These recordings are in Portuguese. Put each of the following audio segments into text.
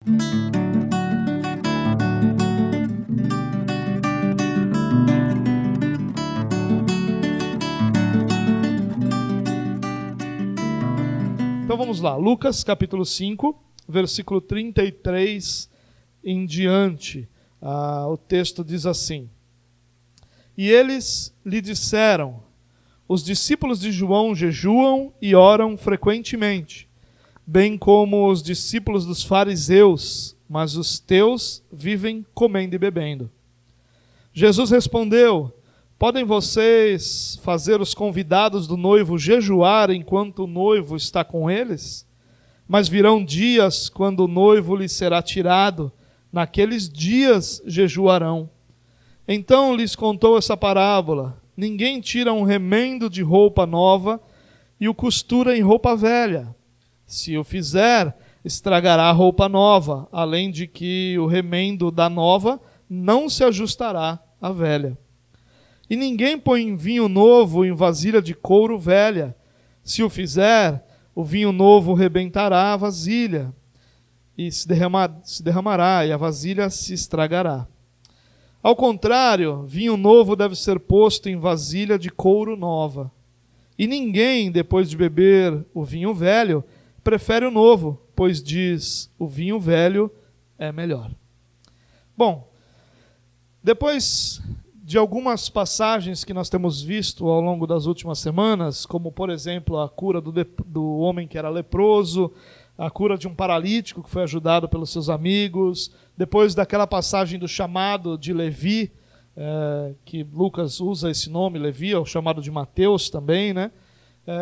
Então vamos lá, Lucas capítulo 5, versículo 33 em diante. O texto diz assim: E eles lhe disseram: os discípulos de João jejuam e oram frequentemente, bem como os discípulos dos fariseus, mas os teus vivem comendo e bebendo. Jesus respondeu: podem vocês fazer os convidados do noivo jejuar enquanto o noivo está com eles? Mas virão dias quando o noivo lhes será tirado, naqueles dias jejuarão. Então lhes contou essa parábola: ninguém tira um remendo de roupa nova e o costura em roupa velha. Se o fizer, estragará a roupa nova, além de que o remendo da nova não se ajustará à velha. E ninguém põe vinho novo em vasilha de couro velha. Se o fizer, o vinho novo rebentará a vasilha, e se derramará, e a vasilha se estragará. Ao contrário, vinho novo deve ser posto em vasilha de couro nova. E ninguém, depois de beber o vinho velho, prefere o novo, pois diz: o vinho velho é melhor. Bom, depois de algumas passagens que nós temos visto ao longo das últimas semanas, como, por exemplo, a cura do homem que era leproso, a cura de um paralítico que foi ajudado pelos seus amigos, depois daquela passagem do chamado de Levi, que Lucas usa esse nome, Levi, é o chamado de Mateus também, né?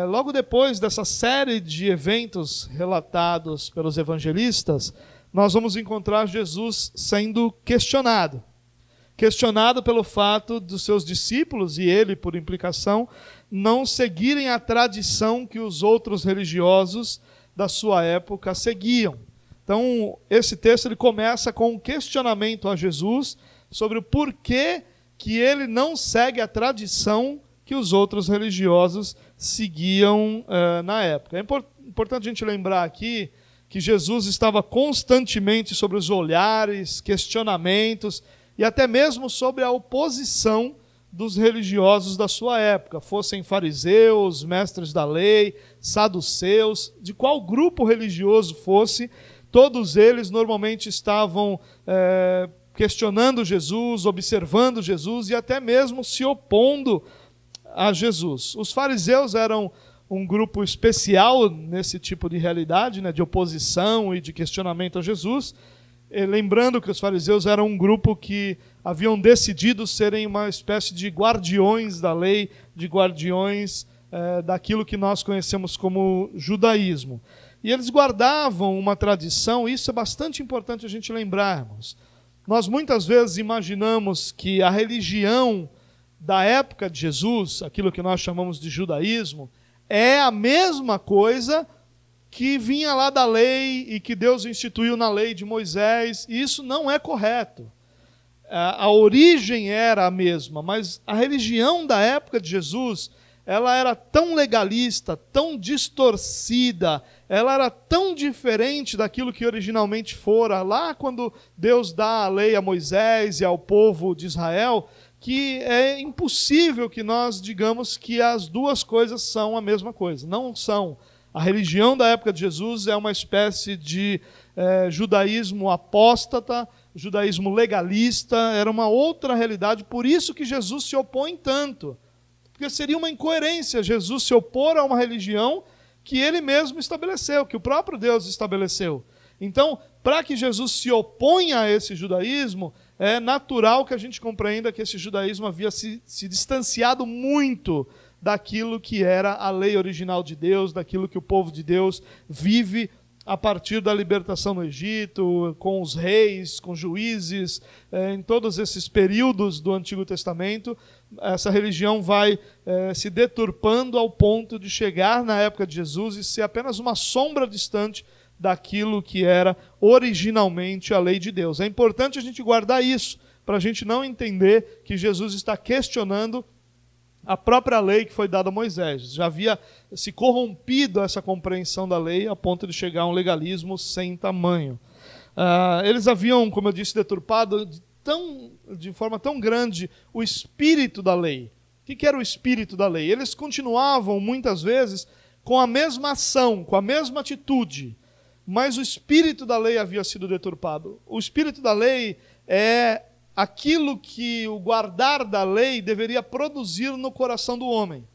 Logo depois dessa série de eventos relatados pelos evangelistas, nós vamos encontrar Jesus sendo questionado pelo fato dos seus discípulos, e ele, por implicação, não seguirem a tradição que os outros religiosos da sua época seguiam. Então, esse texto ele começa com um questionamento a Jesus sobre o porquê que ele não segue a tradição que os outros religiosos seguiam na época. É importante a gente lembrar aqui que Jesus estava constantemente sobre os olhares, questionamentos, e até mesmo sobre a oposição dos religiosos da sua época, fossem fariseus, mestres da lei, saduceus, de qual grupo religioso fosse, todos eles normalmente estavam questionando Jesus, observando Jesus e até mesmo se opondo a Jesus. Os fariseus eram um grupo especial nesse tipo de realidade, né, de oposição e de questionamento a Jesus. Lembrando que os fariseus eram um grupo que haviam decidido serem uma espécie de guardiões da lei, de guardiões daquilo que nós conhecemos como judaísmo. E eles guardavam uma tradição, e isso é bastante importante a gente lembrarmos. Nós muitas vezes imaginamos que a religião da época de Jesus, aquilo que nós chamamos de judaísmo, é a mesma coisa que vinha lá da lei e que Deus instituiu na lei de Moisés, e isso não é correto. A origem era a mesma, mas a religião da época de Jesus, ela era tão legalista, tão distorcida, ela era tão diferente daquilo que originalmente fora, lá quando Deus dá a lei a Moisés e ao povo de Israel, que é impossível que nós digamos que as duas coisas são a mesma coisa. Não são. A religião da época de Jesus é uma espécie de judaísmo apóstata, judaísmo legalista, era uma outra realidade, por isso que Jesus se opõe tanto. Porque seria uma incoerência Jesus se opor a uma religião que ele mesmo estabeleceu, que o próprio Deus estabeleceu. Então, para que Jesus se oponha a esse judaísmo, é natural que a gente compreenda que esse judaísmo havia se distanciado muito daquilo que era a lei original de Deus, daquilo que o povo de Deus vive a partir da libertação no Egito, com os reis, com juízes, em todos esses períodos do Antigo Testamento, essa religião vai se deturpando ao ponto de chegar na época de Jesus e ser apenas uma sombra distante daquilo que era originalmente a lei de Deus. É importante a gente guardar isso, para a gente não entender que Jesus está questionando a própria lei que foi dada a Moisés. Já havia se corrompido essa compreensão da lei a ponto de chegar a um legalismo sem tamanho. Eles haviam, como eu disse, deturpado de forma tão grande o espírito da lei. O que era o espírito da lei? Eles continuavam, muitas vezes, com a mesma ação, com a mesma atitude, mas o espírito da lei havia sido deturpado. O espírito da lei é aquilo que o guardar da lei deveria produzir no coração do homem,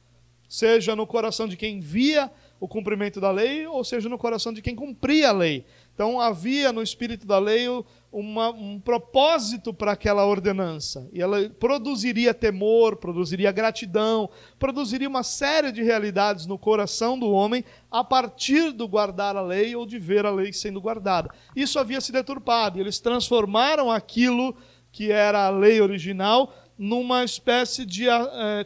seja no coração de quem via o cumprimento da lei, ou seja no coração de quem cumpria a lei. Então havia no espírito da lei um propósito para aquela ordenança, e ela produziria temor, produziria gratidão, produziria uma série de realidades no coração do homem a partir do guardar a lei ou de ver a lei sendo guardada. Isso havia se deturpado, e eles transformaram aquilo que era a lei original numa espécie de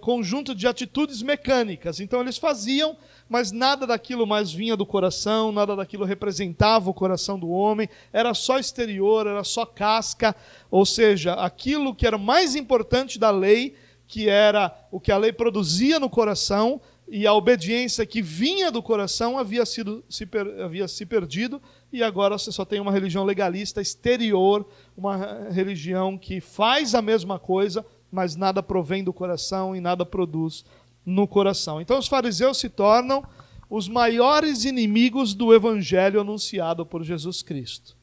conjunto de atitudes mecânicas. Então eles faziam, mas nada daquilo mais vinha do coração, nada daquilo representava o coração do homem, era só exterior, era só casca, ou seja, aquilo que era mais importante da lei, que era o que a lei produzia no coração, e a obediência que vinha do coração havia se perdido, e agora você só tem uma religião legalista exterior, uma religião que faz a mesma coisa, mas nada provém do coração e nada produz no coração. Então os fariseus se tornam os maiores inimigos do evangelho anunciado por Jesus Cristo.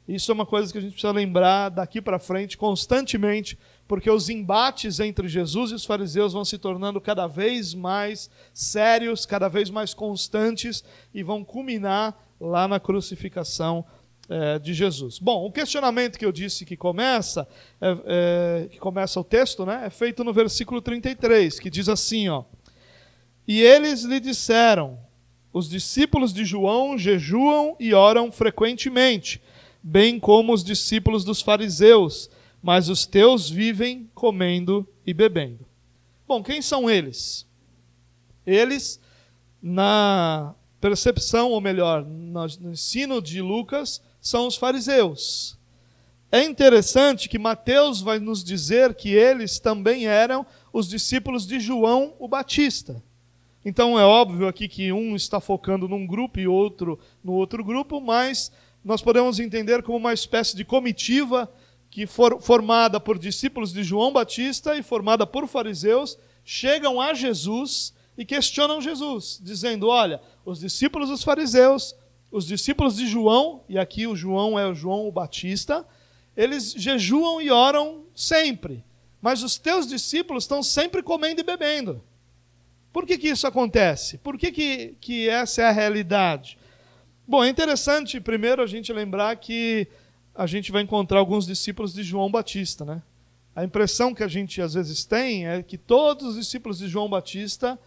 Isso é uma coisa que a gente precisa lembrar daqui para frente constantemente, porque os embates entre Jesus e os fariseus vão se tornando cada vez mais sérios, cada vez mais constantes, e vão culminar lá na crucificação de Jesus. Bom, o questionamento que eu disse que começa o texto, né, é feito no versículo 33, que diz assim, ó: E eles lhe disseram, os discípulos de João jejuam e oram frequentemente, bem como os discípulos dos fariseus, mas os teus vivem comendo e bebendo. Bom, quem são eles? Eles, na percepção, ou melhor, no ensino de Lucas, são os fariseus. É interessante que Mateus vai nos dizer que eles também eram os discípulos de João o Batista. Então é óbvio aqui que um está focando num grupo e outro no outro grupo, mas nós podemos entender como uma espécie de comitiva que formada por discípulos de João Batista e formada por fariseus, chegam a Jesus e questionam Jesus, dizendo, olha, os discípulos dos fariseus, os discípulos de João, e aqui o João é o João o Batista, eles jejuam e oram sempre, mas os teus discípulos estão sempre comendo e bebendo. Por que isso acontece? Por que essa é a realidade? Bom, é interessante primeiro a gente lembrar que a gente vai encontrar alguns discípulos de João Batista, né? A impressão que a gente às vezes tem é que todos os discípulos de João Batista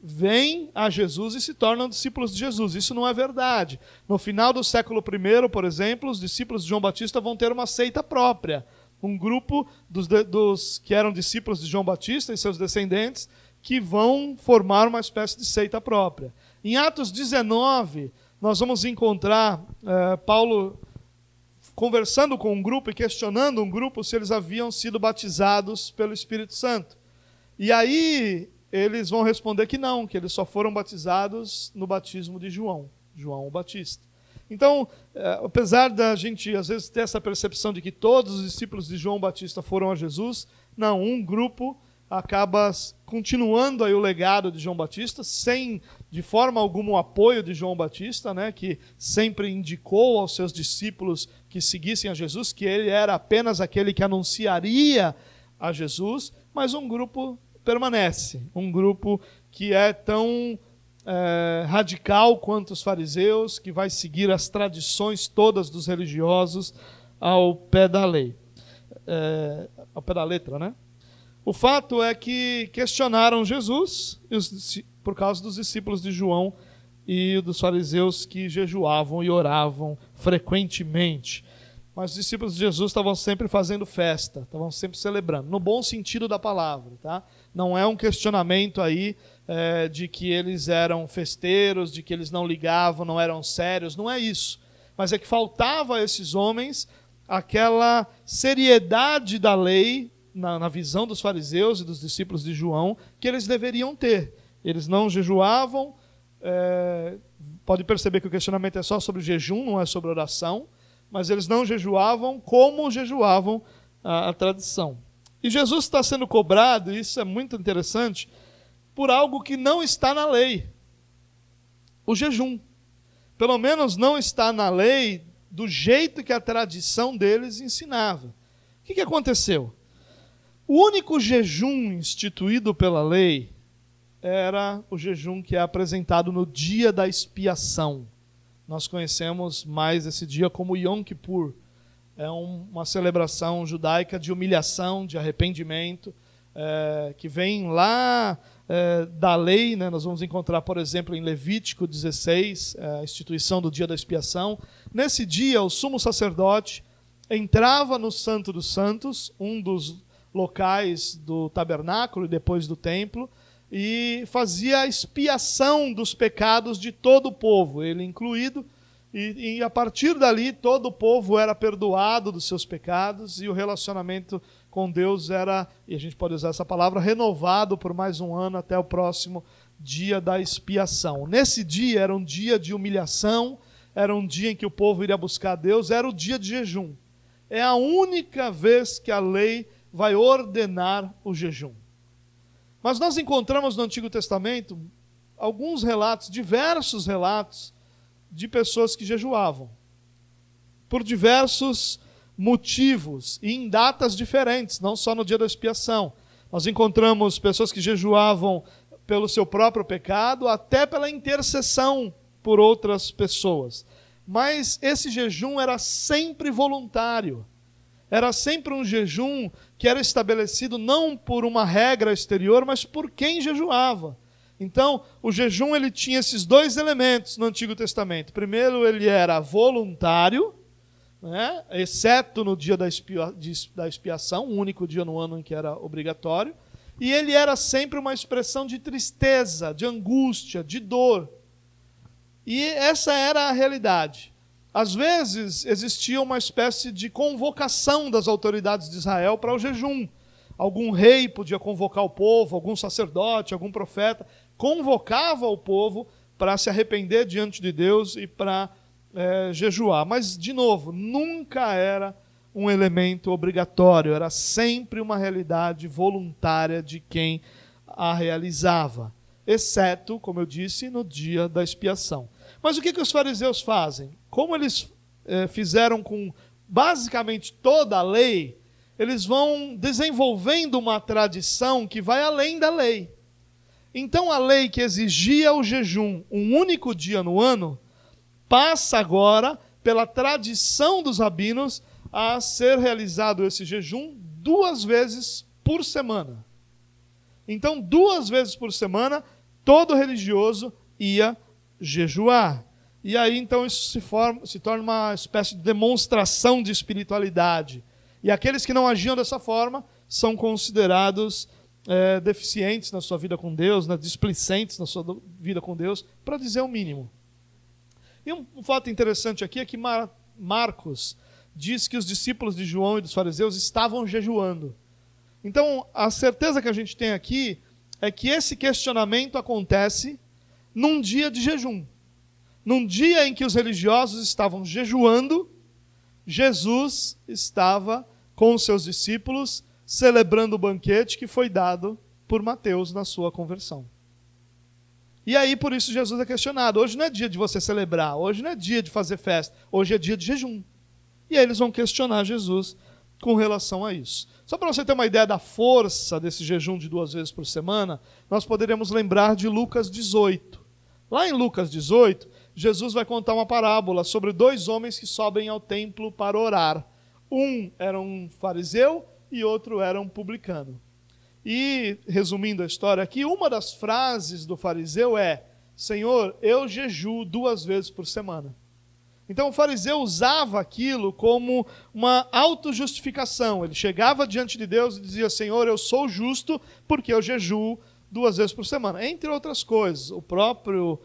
vêm a Jesus e se tornam discípulos de Jesus. Isso não é verdade. No final do século I, por exemplo, os discípulos de João Batista vão ter uma seita própria. Um grupo dos que eram discípulos de João Batista e seus descendentes que vão formar uma espécie de seita própria. Em Atos 19, nós vamos encontrar Paulo conversando com um grupo e questionando um grupo se eles haviam sido batizados pelo Espírito Santo. E aí eles vão responder que não, que eles só foram batizados no batismo de João o Batista. Então, apesar da gente às vezes ter essa percepção de que todos os discípulos de João Batista foram a Jesus, não, um grupo acaba continuando aí o legado de João Batista, sem de forma alguma o apoio de João Batista, né, que sempre indicou aos seus discípulos que seguissem a Jesus, que ele era apenas aquele que anunciaria a Jesus, mas um grupo permanece, um grupo que é tão radical quanto os fariseus, que vai seguir as tradições todas dos religiosos ao pé da lei, ao pé da letra, né? O fato é que questionaram Jesus por causa dos discípulos de João e dos fariseus que jejuavam e oravam frequentemente. Mas os discípulos de Jesus estavam sempre fazendo festa, estavam sempre celebrando, no bom sentido da palavra, tá? Não é um questionamento aí de que eles eram festeiros, de que eles não ligavam, não eram sérios, não é isso. Mas é que faltava a esses homens aquela seriedade da lei, na visão dos fariseus e dos discípulos de João, que eles deveriam ter. Eles não jejuavam, pode perceber que o questionamento é só sobre jejum, não é sobre oração, mas eles não jejuavam como jejuavam a tradição. E Jesus está sendo cobrado, e isso é muito interessante, por algo que não está na lei. O jejum. Pelo menos não está na lei do jeito que a tradição deles ensinava. O que aconteceu? O único jejum instituído pela lei era o jejum que é apresentado no dia da expiação. Nós conhecemos mais esse dia como Yom Kippur. É uma celebração judaica de humilhação, de arrependimento, que vem lá da lei, né? Nós vamos encontrar, por exemplo, em Levítico 16, a instituição do dia da expiação. Nesse dia, o sumo sacerdote entrava no Santo dos Santos, um dos locais do tabernáculo e depois do templo, e fazia a expiação dos pecados de todo o povo, ele incluído, e a partir dali todo o povo era perdoado dos seus pecados e o relacionamento com Deus era, e a gente pode usar essa palavra, renovado por mais um ano até o próximo dia da expiação. Nesse dia era um dia de humilhação, era um dia em que o povo iria buscar Deus, era o dia de jejum. É a única vez que a lei vai ordenar o jejum. Mas nós encontramos no Antigo Testamento alguns relatos, diversos relatos, de pessoas que jejuavam, por diversos motivos e em datas diferentes, não só no dia da expiação. Nós encontramos pessoas que jejuavam pelo seu próprio pecado, até pela intercessão por outras pessoas. Mas esse jejum era sempre voluntário. Era sempre um jejum que era estabelecido não por uma regra exterior, mas por quem jejuava. Então, o jejum ele tinha esses dois elementos no Antigo Testamento. Primeiro, ele era voluntário, né? Exceto no dia da expiação, o único dia no ano em que era obrigatório. E ele era sempre uma expressão de tristeza, de angústia, de dor. E essa era a realidade. Às vezes, existia uma espécie de convocação das autoridades de Israel para o jejum. Algum rei podia convocar o povo, algum sacerdote, algum profeta, convocava o povo para se arrepender diante de Deus e para jejuar. Mas, de novo, nunca era um elemento obrigatório, era sempre uma realidade voluntária de quem a realizava, exceto, como eu disse, no dia da expiação. Mas o que os fariseus fazem? Como eles fizeram com basicamente toda a lei, eles vão desenvolvendo uma tradição que vai além da lei. Então a lei que exigia o jejum um único dia no ano, passa agora, pela tradição dos rabinos, a ser realizado esse jejum 2 vezes por semana. Então, 2 vezes por semana, todo religioso ia jejuar. E aí, então, isso se torna uma espécie de demonstração de espiritualidade. E aqueles que não agiam dessa forma são considerados deficientes na sua vida com Deus, displicentes na sua vida com Deus, para dizer o mínimo. E um fato interessante aqui é que Marcos diz que os discípulos de João e dos fariseus estavam jejuando. Então, a certeza que a gente tem aqui é que esse questionamento acontece num dia de jejum. Num dia em que os religiosos estavam jejuando, Jesus estava com os seus discípulos celebrando o banquete que foi dado por Mateus na sua conversão. E aí, por isso, Jesus é questionado. Hoje não é dia de você celebrar, hoje não é dia de fazer festa, hoje é dia de jejum. E aí eles vão questionar Jesus com relação a isso. Só para você ter uma ideia da força desse jejum de 2 vezes por semana, nós poderíamos lembrar de Lucas 18. Lá em Lucas 18, Jesus vai contar uma parábola sobre 2 homens que sobem ao templo para orar. Um era um fariseu e outro era um publicano. E, resumindo a história aqui, uma das frases do fariseu é: Senhor, eu jejuo 2 vezes por semana. Então o fariseu usava aquilo como uma autojustificação. Ele chegava diante de Deus e dizia: Senhor, eu sou justo porque eu jejuo 2 vezes por semana. Entre outras coisas, o próprio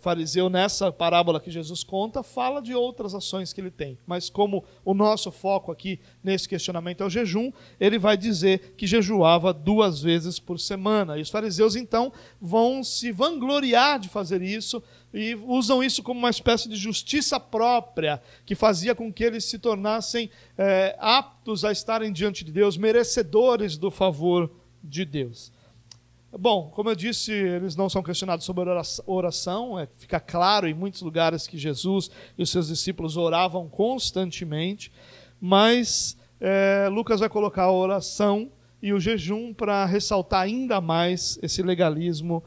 fariseu, nessa parábola que Jesus conta, fala de outras ações que ele tem. Mas como o nosso foco aqui nesse questionamento é o jejum, ele vai dizer que jejuava 2 vezes por semana. E os fariseus, então, vão se vangloriar de fazer isso e usam isso como uma espécie de justiça própria, que fazia com que eles se tornassem aptos a estarem diante de Deus, merecedores do favor de Deus. Bom, como eu disse, eles não são questionados sobre oração. Fica claro em muitos lugares que Jesus e os seus discípulos oravam constantemente, mas Lucas vai colocar a oração e o jejum para ressaltar ainda mais esse legalismo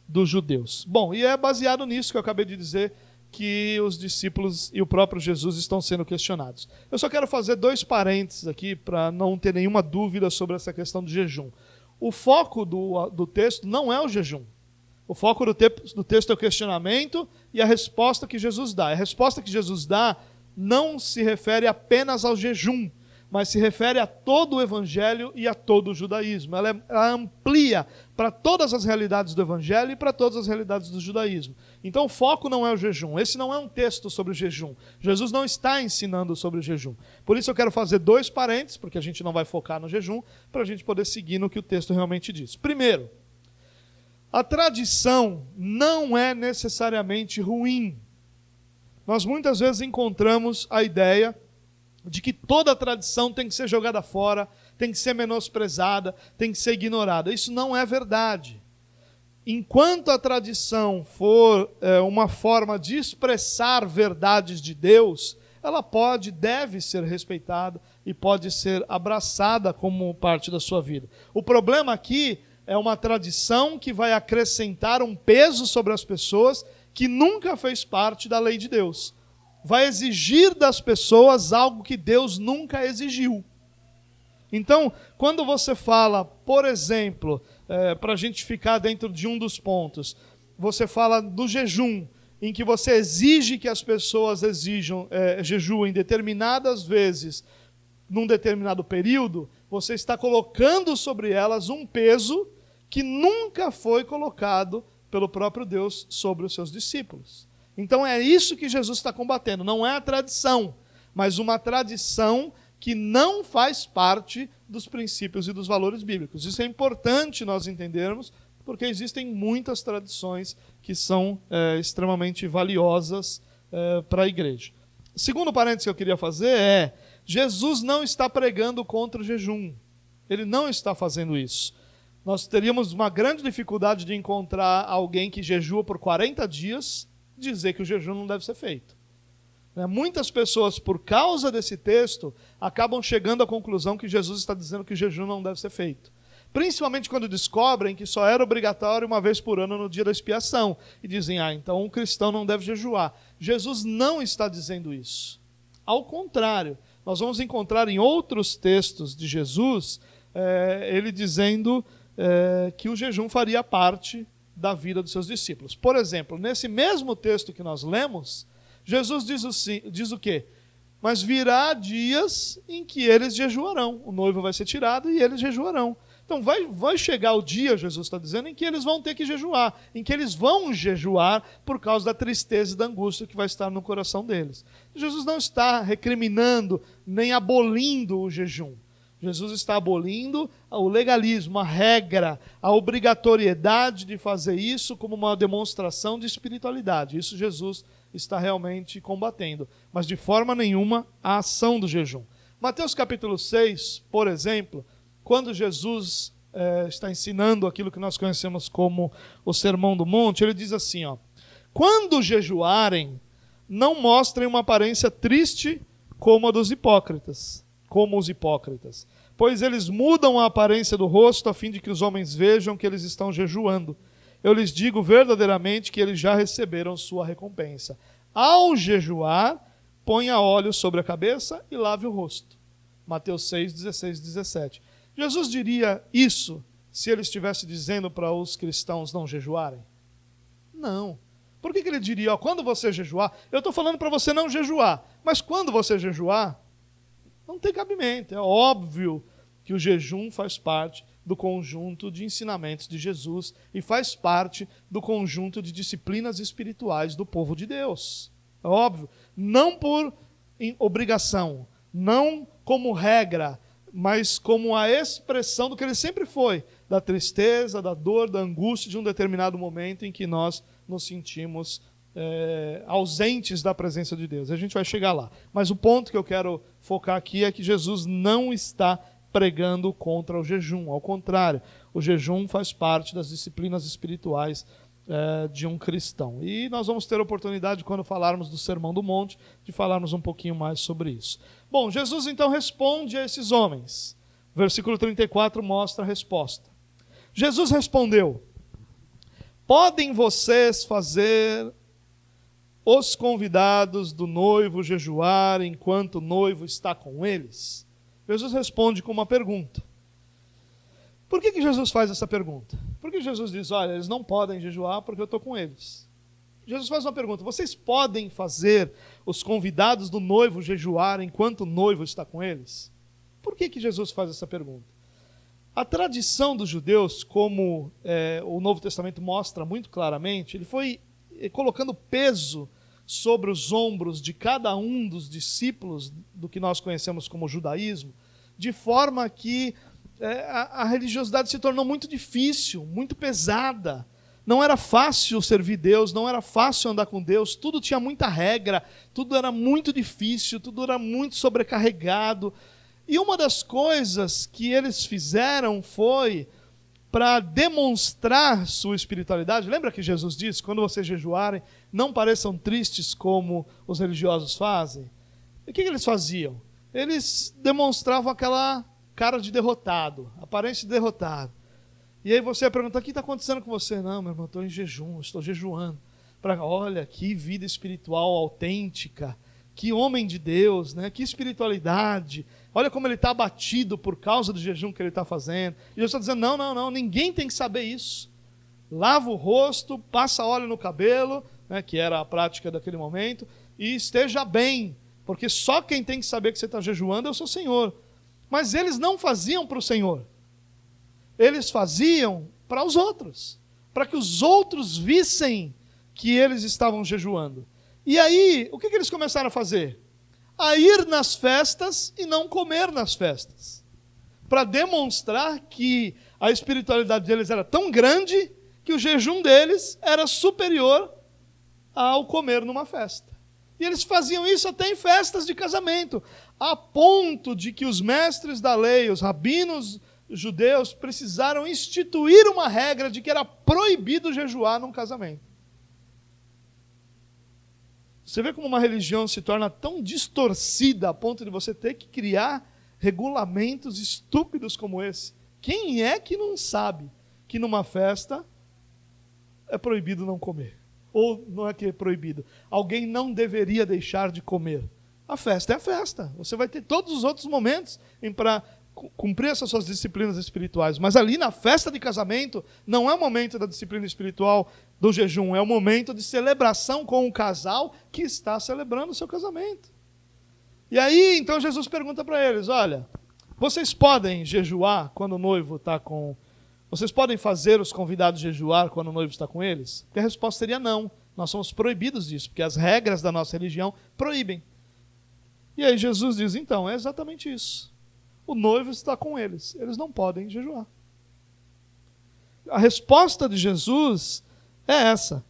dos judeus. Bom, e é baseado nisso que eu acabei de dizer que os discípulos e o próprio Jesus estão sendo questionados. Eu só quero fazer 2 parênteses aqui para não ter nenhuma dúvida sobre essa questão do jejum. O foco do texto não é o jejum. O foco do texto é o questionamento e a resposta que Jesus dá. A resposta que Jesus dá não se refere apenas ao jejum, mas se refere a todo o Evangelho e a todo o judaísmo. Ela amplia para todas as realidades do Evangelho e para todas as realidades do judaísmo. Então o foco não é o jejum. Esse não é um texto sobre o jejum. Jesus não está ensinando sobre o jejum. Por isso eu quero fazer 2 parênteses, porque a gente não vai focar no jejum, para a gente poder seguir no que o texto realmente diz. Primeiro, a tradição não é necessariamente ruim. Nós muitas vezes encontramos a ideia de que toda a tradição tem que ser jogada fora, tem que ser menosprezada, tem que ser ignorada. Isso não é verdade. Enquanto a tradição for uma forma de expressar verdades de Deus, ela deve ser respeitada e pode ser abraçada como parte da sua vida. O problema aqui é uma tradição que vai acrescentar um peso sobre as pessoas que nunca fez parte da lei de Deus. Vai exigir das pessoas algo que Deus nunca exigiu. Então, quando você fala, por exemplo, para a gente ficar dentro de um dos pontos, você fala do jejum, em que você exige que as pessoas jejuem determinadas vezes, num determinado período, você está colocando sobre elas um peso que nunca foi colocado pelo próprio Deus sobre os seus discípulos. Então é isso que Jesus está combatendo, não é a tradição, mas uma tradição que não faz parte dos princípios e dos valores bíblicos. Isso é importante nós entendermos, porque existem muitas tradições que são extremamente valiosas para a igreja. O segundo parênteses que eu queria fazer Jesus não está pregando contra o jejum. Ele não está fazendo isso. Nós teríamos uma grande dificuldade de encontrar alguém que jejua por 40 dias dizer que o jejum não deve ser feito. Muitas pessoas, por causa desse texto, acabam chegando à conclusão que Jesus está dizendo que o jejum não deve ser feito. Principalmente quando descobrem que só era obrigatório uma vez por ano no dia da expiação. E dizem, então um cristão não deve jejuar. Jesus não está dizendo isso. Ao contrário, nós vamos encontrar em outros textos de Jesus, ele dizendo que o jejum faria parte da vida dos seus discípulos. Por exemplo, nesse mesmo texto que nós lemos, Jesus diz o quê? Mas virá dias em que eles jejuarão. O noivo vai ser tirado e eles jejuarão. Então vai chegar o dia, Jesus está dizendo, em que eles vão ter que jejuar, em que eles vão jejuar por causa da tristeza e da angústia que vai estar no coração deles. Jesus não está recriminando nem abolindo o jejum. Jesus está abolindo o legalismo, a regra, a obrigatoriedade de fazer isso como uma demonstração de espiritualidade. Isso Jesus está realmente combatendo, mas de forma nenhuma a ação do jejum. Mateus capítulo 6, por exemplo, quando Jesus está ensinando aquilo que nós conhecemos como o Sermão do Monte, ele diz assim, quando jejuarem, não mostrem uma aparência triste como a dos hipócritas. Como os hipócritas, pois eles mudam a aparência do rosto a fim de que os homens vejam que eles estão jejuando. Eu lhes digo verdadeiramente que eles já receberam sua recompensa. Ao jejuar, ponha óleo sobre a cabeça e lave o rosto. Mateus 6, 16 e 17. Jesus diria isso se ele estivesse dizendo para os cristãos não jejuarem? Não. Por que ele diria, quando você jejuar, eu estou falando para você não jejuar, mas quando você jejuar, não tem cabimento. É óbvio que o jejum faz parte do conjunto de ensinamentos de Jesus e faz parte do conjunto de disciplinas espirituais do povo de Deus. É óbvio, não por obrigação, não como regra, mas como a expressão do que ele sempre foi, da tristeza, da dor, da angústia de um determinado momento em que nós nos sentimos ausentes da presença de Deus. A gente vai chegar lá. Mas o ponto que eu quero focar aqui é que Jesus não está pregando contra o jejum. Ao contrário, o jejum faz parte das disciplinas espirituais de um cristão. E nós vamos ter oportunidade, quando falarmos do Sermão do Monte, de falarmos um pouquinho mais sobre isso. Bom, Jesus então responde a esses homens. O versículo 34 mostra a resposta. Jesus respondeu: podem vocês fazer os convidados do noivo jejuar enquanto o noivo está com eles? Jesus responde com uma pergunta. Por que Jesus faz essa pergunta? Porque Jesus diz, olha, eles não podem jejuar porque eu estou com eles. Jesus faz uma pergunta, vocês podem fazer os convidados do noivo jejuar enquanto o noivo está com eles? Por que Jesus faz essa pergunta? A tradição dos judeus, como o Novo Testamento mostra muito claramente, ele foi colocando peso sobre os ombros de cada um dos discípulos do que nós conhecemos como judaísmo, de forma que a religiosidade se tornou muito difícil, muito pesada. Não era fácil servir Deus, não era fácil andar com Deus, tudo tinha muita regra, tudo era muito difícil, tudo era muito sobrecarregado. E uma das coisas que eles fizeram foi, para demonstrar sua espiritualidade, lembra que Jesus disse, quando vocês jejuarem, não pareçam tristes como os religiosos fazem? E o que eles faziam? Eles demonstravam aquela cara de derrotado, aparência de derrotado. E aí você pergunta, o que está acontecendo com você? Não, meu irmão, estou em jejum, estou jejuando. Olha, que vida espiritual autêntica, que homem de Deus, né? Que espiritualidade. Olha como ele está abatido por causa do jejum que ele está fazendo. E Jesus está dizendo, não, ninguém tem que saber isso. Lava o rosto, passa óleo no cabelo, né, que era a prática daquele momento, e esteja bem, porque só quem tem que saber que você está jejuando é o seu Senhor. Mas eles não faziam para o Senhor. Eles faziam para os outros, para que os outros vissem que eles estavam jejuando. E aí, o que eles começaram a fazer? A ir nas festas e não comer nas festas, para demonstrar que a espiritualidade deles era tão grande que o jejum deles era superior ao comer numa festa. E eles faziam isso até em festas de casamento, a ponto de que os mestres da lei, os rabinos judeus, precisaram instituir uma regra de que era proibido jejuar num casamento. Você vê como uma religião se torna tão distorcida a ponto de você ter que criar regulamentos estúpidos como esse. Quem é que não sabe que numa festa é proibido não comer? Ou não é que é proibido, alguém não deveria deixar de comer. A festa é a festa. Você vai ter todos os outros momentos para cumprir essas suas disciplinas espirituais. Mas ali na festa de casamento, não é o momento da disciplina espiritual do jejum, é o momento de celebração com o casal que está celebrando o seu casamento. E aí, então, Jesus pergunta para eles, olha, vocês podem jejuar quando o noivo está com... Vocês podem fazer os convidados jejuar quando o noivo está com eles? E a resposta seria não. Nós somos proibidos disso, porque as regras da nossa religião proíbem. E aí Jesus diz, então, é exatamente isso. O noivo está com eles, eles não podem jejuar. A resposta de Jesus é essa.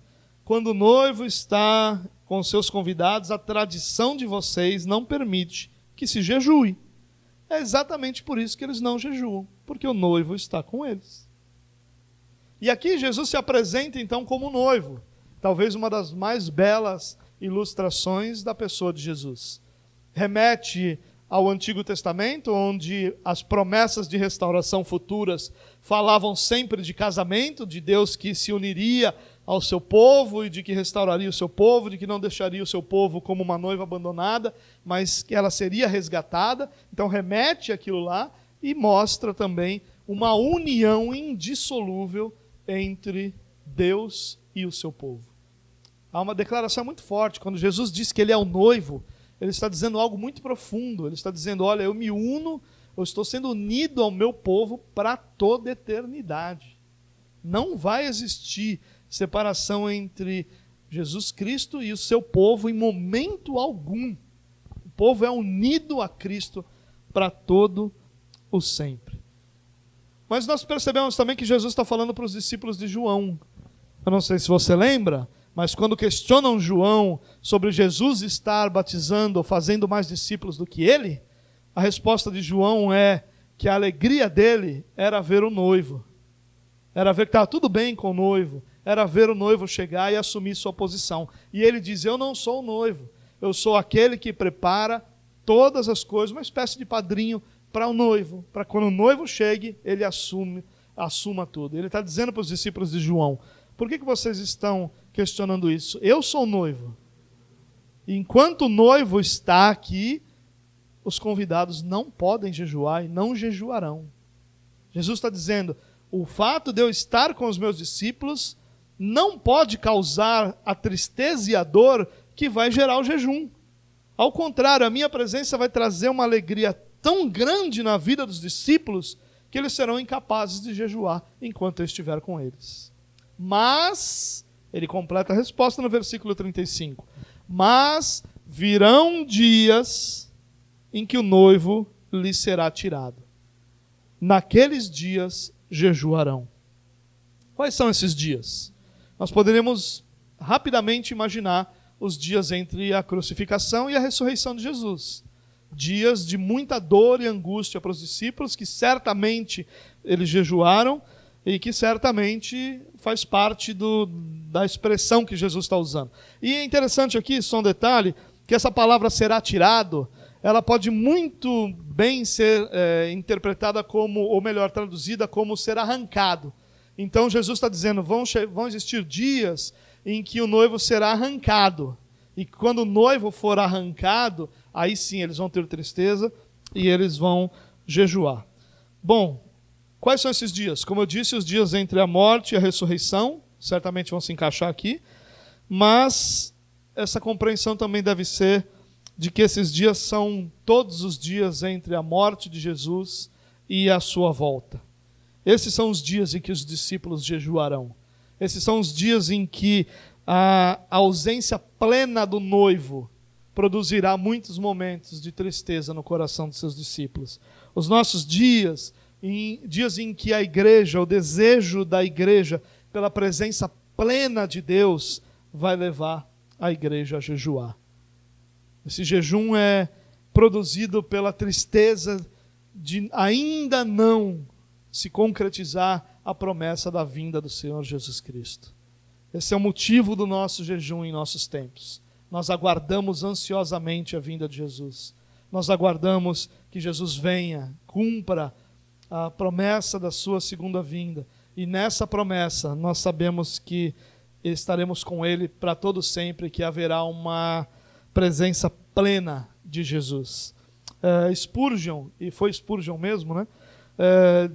Quando o noivo está com seus convidados, a tradição de vocês não permite que se jejue. É exatamente por isso que eles não jejuam, porque o noivo está com eles. E aqui Jesus se apresenta então como noivo, talvez uma das mais belas ilustrações da pessoa de Jesus. Remete ao Antigo Testamento, onde as promessas de restauração futuras falavam sempre de casamento, de Deus que se uniria ao seu povo e de que restauraria o seu povo, de que não deixaria o seu povo como uma noiva abandonada, mas que ela seria resgatada. Então remete aquilo lá e mostra também uma união indissolúvel entre Deus e o seu povo. Há uma declaração muito forte, quando Jesus diz que ele é o noivo, ele está dizendo algo muito profundo, ele está dizendo, olha, eu me uno eu estou sendo unido ao meu povo para toda a eternidade. Não vai existir separação entre Jesus Cristo e o seu povo em momento algum. O povo é unido a Cristo para todo o sempre. Mas nós percebemos também que Jesus está falando para os discípulos de João. Eu não sei se você lembra, mas quando questionam João sobre Jesus estar batizando ou fazendo mais discípulos do que ele, a resposta de João é que a alegria dele era ver o noivo. Era ver que estava tudo bem com o noivo. Era ver o noivo chegar e assumir sua posição. E ele diz, eu não sou o noivo. Eu sou aquele que prepara todas as coisas, uma espécie de padrinho para o noivo. Para quando o noivo chegue, ele assuma tudo. Ele está dizendo para os discípulos de João, por que vocês estão questionando isso? Eu sou o noivo. Enquanto o noivo está aqui, os convidados não podem jejuar e não jejuarão. Jesus está dizendo, o fato de eu estar com os meus discípulos não pode causar a tristeza e a dor que vai gerar o jejum. Ao contrário, a minha presença vai trazer uma alegria tão grande na vida dos discípulos que eles serão incapazes de jejuar enquanto eu estiver com eles. Mas, ele completa a resposta no versículo 35, mas virão dias em que o noivo lhe será tirado. Naqueles dias jejuarão. Quais são esses dias? Nós poderíamos rapidamente imaginar os dias entre a crucificação e a ressurreição de Jesus. Dias de muita dor e angústia para os discípulos, que certamente eles jejuaram e que certamente faz parte da expressão que Jesus está usando. E é interessante aqui, só um detalhe, que essa palavra será tirado, ela pode muito bem ser interpretada como, ou melhor, traduzida como ser arrancado. Então Jesus está dizendo, vão existir dias em que o noivo será arrancado. E quando o noivo for arrancado, aí sim eles vão ter tristeza e eles vão jejuar. Bom, quais são esses dias? Como eu disse, os dias entre a morte e a ressurreição, certamente vão se encaixar aqui, mas essa compreensão também deve ser de que esses dias são todos os dias entre a morte de Jesus e a sua volta. Esses são os dias em que os discípulos jejuarão. Esses são os dias em que a ausência plena do noivo produzirá muitos momentos de tristeza no coração dos seus discípulos. Os nossos dias em que a igreja, o desejo da igreja pela presença plena de Deus, vai levar a igreja a jejuar. Esse jejum é produzido pela tristeza de ainda não se concretizar a promessa da vinda do Senhor Jesus Cristo. Esse é o motivo do nosso jejum em nossos tempos. Nós aguardamos ansiosamente a vinda de Jesus. Nós aguardamos que Jesus venha, cumpra a promessa da sua segunda vinda. E nessa promessa nós sabemos que estaremos com Ele para todo sempre, que haverá uma presença plena de Jesus. Spurgeon, e foi Spurgeon mesmo, né?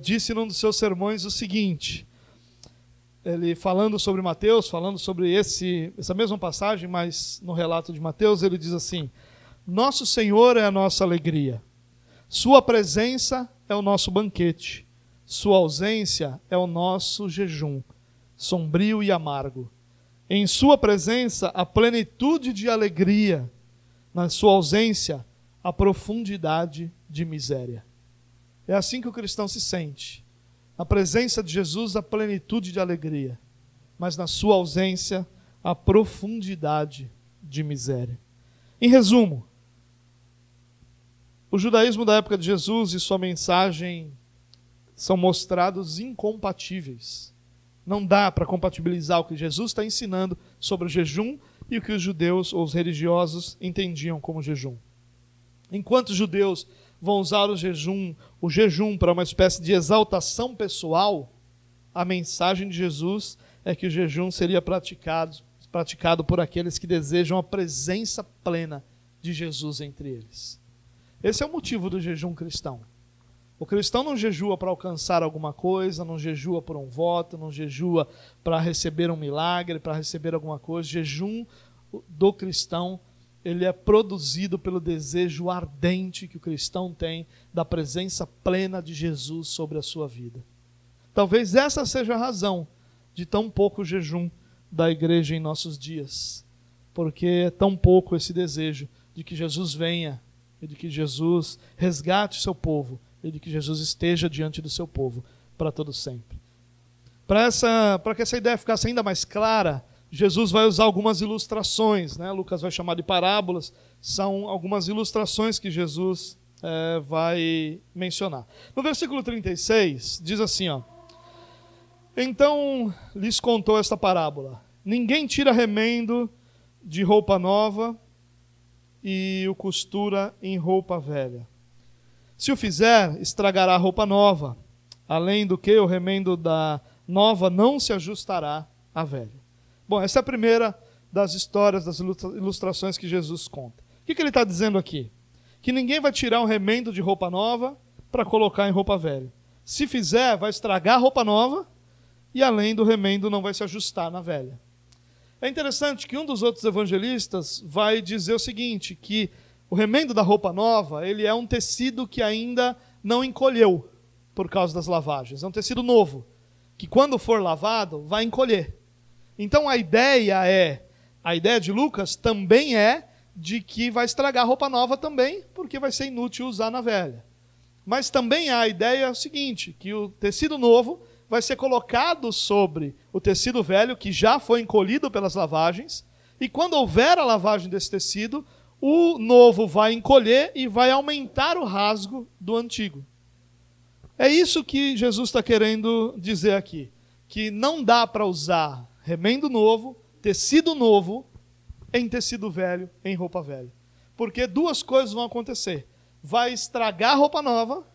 Disse num dos seus sermões o seguinte, ele falando sobre Mateus, falando sobre essa mesma passagem, mas no relato de Mateus, ele diz assim, nosso Senhor é a nossa alegria, sua presença é o nosso banquete, sua ausência é o nosso jejum, sombrio e amargo. Em sua presença, a plenitude de alegria, na sua ausência, a profundidade de miséria. É assim que o cristão se sente. Na presença de Jesus, a plenitude de alegria, mas na sua ausência, a profundidade de miséria. Em resumo, o judaísmo da época de Jesus e sua mensagem são mostrados incompatíveis. Não dá para compatibilizar o que Jesus está ensinando sobre o jejum e o que os judeus ou os religiosos entendiam como jejum. Enquanto os judeus vão usar o jejum para uma espécie de exaltação pessoal, a mensagem de Jesus é que o jejum seria praticado por aqueles que desejam a presença plena de Jesus entre eles. Esse é o motivo do jejum cristão. O cristão não jejua para alcançar alguma coisa, não jejua por um voto, não jejua para receber um milagre, para receber alguma coisa. O jejum do cristão ele é produzido pelo desejo ardente que o cristão tem da presença plena de Jesus sobre a sua vida. Talvez essa seja a razão de tão pouco jejum da igreja em nossos dias, porque é tão pouco esse desejo de que Jesus venha, e de que Jesus resgate o seu povo, e de que Jesus esteja diante do seu povo para todo sempre. Para que essa ideia ficasse ainda mais clara, Jesus vai usar algumas ilustrações, né? Lucas vai chamar de parábolas, são algumas ilustrações que Jesus vai mencionar. No versículo 36, diz assim, ó: então lhes contou esta parábola: ninguém tira remendo de roupa nova e o costura em roupa velha. Se o fizer, estragará a roupa nova, além do que o remendo da nova não se ajustará à velha. Bom, essa é a primeira das histórias, das ilustrações que Jesus conta. O que ele está dizendo aqui? Que ninguém vai tirar um remendo de roupa nova para colocar em roupa velha. Se fizer, vai estragar a roupa nova e além do remendo não vai se ajustar na velha. É interessante que um dos outros evangelistas vai dizer o seguinte, que o remendo da roupa nova, ele é um tecido que ainda não encolheu por causa das lavagens. É um tecido novo, que quando for lavado, vai encolher. Então a ideia de Lucas também é de que vai estragar a roupa nova também, porque vai ser inútil usar na velha. Mas também a ideia é o seguinte, que o tecido novo vai ser colocado sobre o tecido velho, que já foi encolhido pelas lavagens, e quando houver a lavagem desse tecido, o novo vai encolher e vai aumentar o rasgo do antigo. É isso que Jesus está querendo dizer aqui, que não dá para usar remendo novo, tecido novo, em tecido velho, em roupa velha. Porque duas coisas vão acontecer. Vai estragar a roupa nova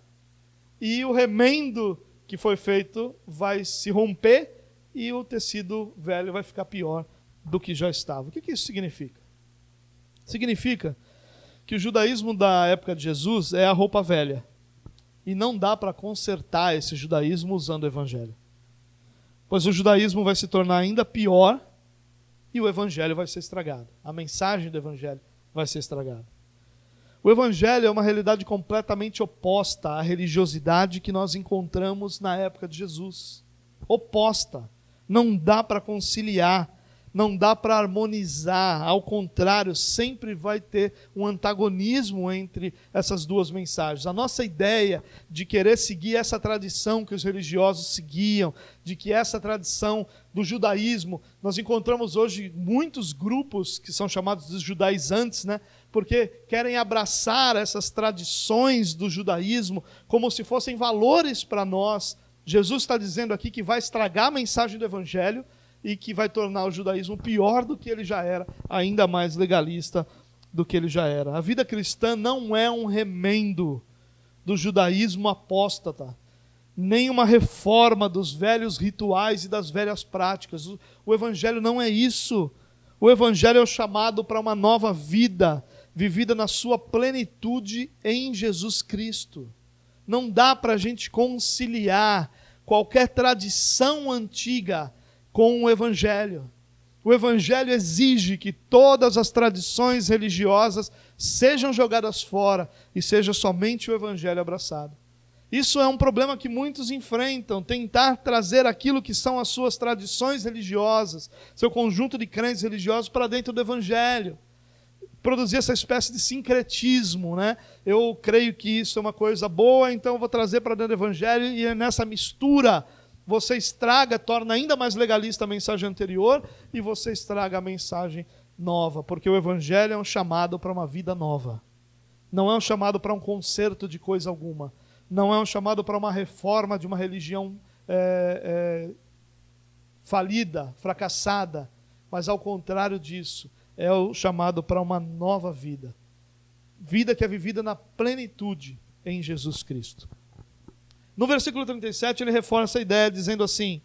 e o remendo que foi feito vai se romper e o tecido velho vai ficar pior do que já estava. O que isso significa? Significa que o judaísmo da época de Jesus é a roupa velha. E não dá para consertar esse judaísmo usando o evangelho. Pois o judaísmo vai se tornar ainda pior e o evangelho vai ser estragado. A mensagem do evangelho vai ser estragada. O evangelho é uma realidade completamente oposta à religiosidade que nós encontramos na época de Jesus. Oposta. Não dá para conciliar, não dá para harmonizar. Ao contrário, sempre vai ter um antagonismo entre essas duas mensagens. A nossa ideia de querer seguir essa tradição que os religiosos seguiam, de que essa tradição do judaísmo, nós encontramos hoje muitos grupos que são chamados de judaizantes, né? Porque querem abraçar essas tradições do judaísmo como se fossem valores para nós. Jesus está dizendo aqui que vai estragar a mensagem do evangelho e que vai tornar o judaísmo pior do que ele já era, ainda mais legalista do que ele já era. A vida cristã não é um remendo do judaísmo apóstata, nem uma reforma dos velhos rituais e das velhas práticas. O evangelho não é isso. O evangelho é o chamado para uma nova vida, vivida na sua plenitude em Jesus Cristo. Não dá para a gente conciliar qualquer tradição antiga com o evangelho. O evangelho exige que todas as tradições religiosas sejam jogadas fora e seja somente o evangelho abraçado. Isso é um problema que muitos enfrentam, tentar trazer aquilo que são as suas tradições religiosas, seu conjunto de crentes religiosos para dentro do evangelho. Produzir essa espécie de sincretismo, né? Eu creio que isso é uma coisa boa, então eu vou trazer para dentro do evangelho e nessa mistura você estraga, torna ainda mais legalista a mensagem anterior e você estraga a mensagem nova, porque o evangelho é um chamado para uma vida nova. Não é um chamado para um conserto de coisa alguma. Não é um chamado para uma reforma de uma religião falida, fracassada, mas ao contrário disso, é o chamado para uma nova vida. Vida que é vivida na plenitude em Jesus Cristo. No versículo 37 ele reforça essa ideia dizendo assim: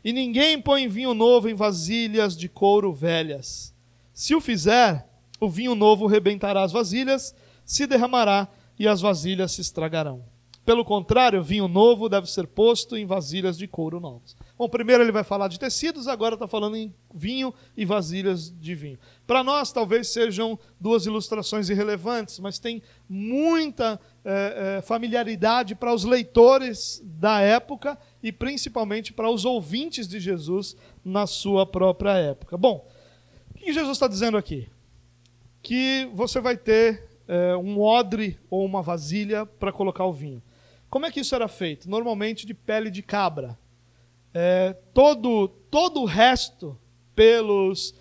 e ninguém põe vinho novo em vasilhas de couro velhas. Se o fizer, o vinho novo rebentará as vasilhas, se derramará e as vasilhas se estragarão. Pelo contrário, o vinho novo deve ser posto em vasilhas de couro novas. Bom, primeiro ele vai falar de tecidos, agora está falando em vinho e vasilhas de vinho. Para nós, talvez sejam duas ilustrações irrelevantes, mas tem muita familiaridade para os leitores da época e principalmente para os ouvintes de Jesus na sua própria época. Bom, o que Jesus está dizendo aqui? Que você vai ter um odre ou uma vasilha para colocar o vinho. Como é que isso era feito? Normalmente de pele de cabra. Todo o resto, pelos,